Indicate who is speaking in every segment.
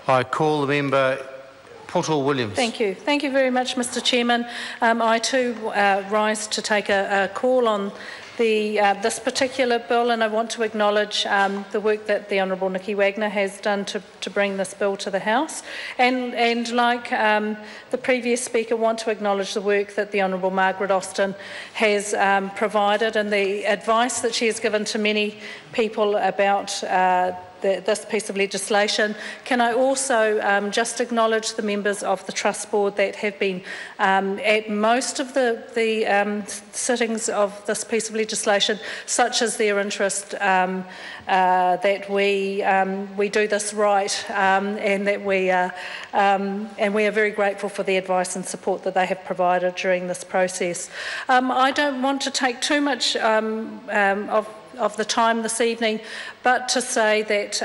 Speaker 1: I call the member Portal-Williams.
Speaker 2: Thank you. Thank you very much, Mr Chairman. I too rise to take a call on this particular bill, and I want to acknowledge the work that the Honourable Nikki Wagner has done to bring this bill to the House, and like the previous speaker, want to acknowledge the work that the Honourable Margaret Austin has provided and the advice that she has given to many people about this piece of legislation. Can I also just acknowledge the members of the Trust Board that have been at most of the sittings of this piece of legislation, such as their interest that we do this right, and that we are very grateful for the advice and support that they have provided during this process. I don't want to take too much of the time this evening, but to say that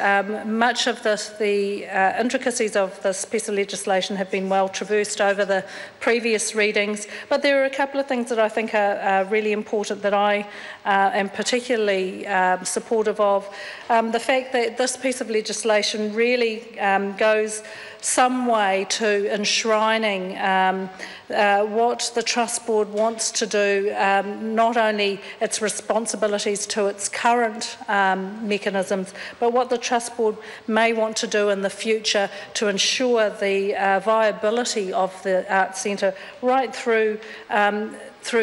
Speaker 2: much of the intricacies of this piece of legislation have been well traversed over the previous readings, but there are a couple of things that I think are really important that I am particularly supportive of. The fact that this piece of legislation really goes some way to enshrining what the Trust Board wants to do, not only its responsibilities to its current mechanisms, but what the Trust Board may want to do in the future to ensure the viability of the Arts Centre right through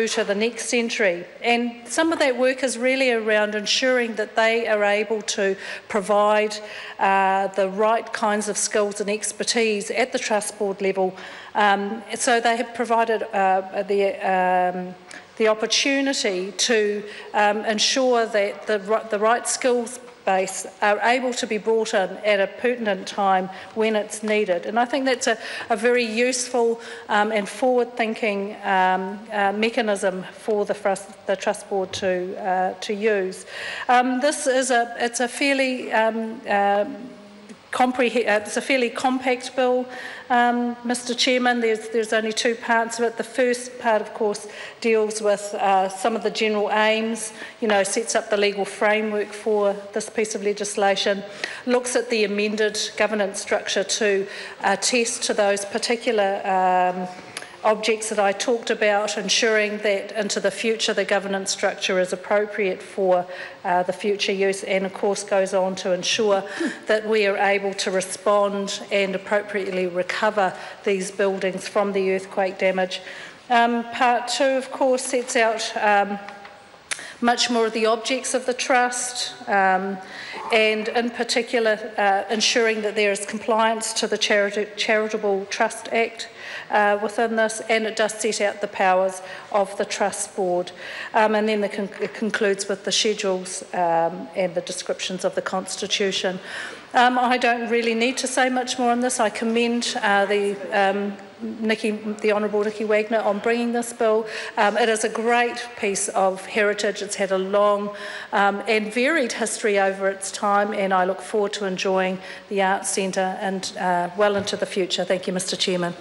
Speaker 2: to the next century. And some of that work is really around ensuring that they are able to provide the right kinds of skills and expertise at the Trust Board level. So they have provided the opportunity to ensure that the right skills base are able to be brought in at a pertinent time when it's needed. And I think that's a very useful and forward-thinking mechanism for the Trust Board to use. It's a fairly it's a fairly compact bill, Mr Chairman. There's only two parts of it. The first part, of course, deals with some of the general aims, sets up the legal framework for this piece of legislation, looks at the amended governance structure to attest to those particular objects that I talked about, ensuring that into the future the governance structure is appropriate for the future use, and of course goes on to ensure that we are able to respond and appropriately recover these buildings from the earthquake damage. Part two, of course, sets out much more of the objects of the Trust, and in particular ensuring that there is compliance to the Charitable Trust Act within this, and it does set out the powers of the Trust Board. And then it concludes with the schedules and the descriptions of the Constitution. I don't really need to say much more on this. I commend the Honourable Nikki Wagner on bringing this bill. It is a great piece of heritage. It's had a long and varied history over its time, and I look forward to enjoying the Arts Centre and well into the future. Thank you, Mr Chairman.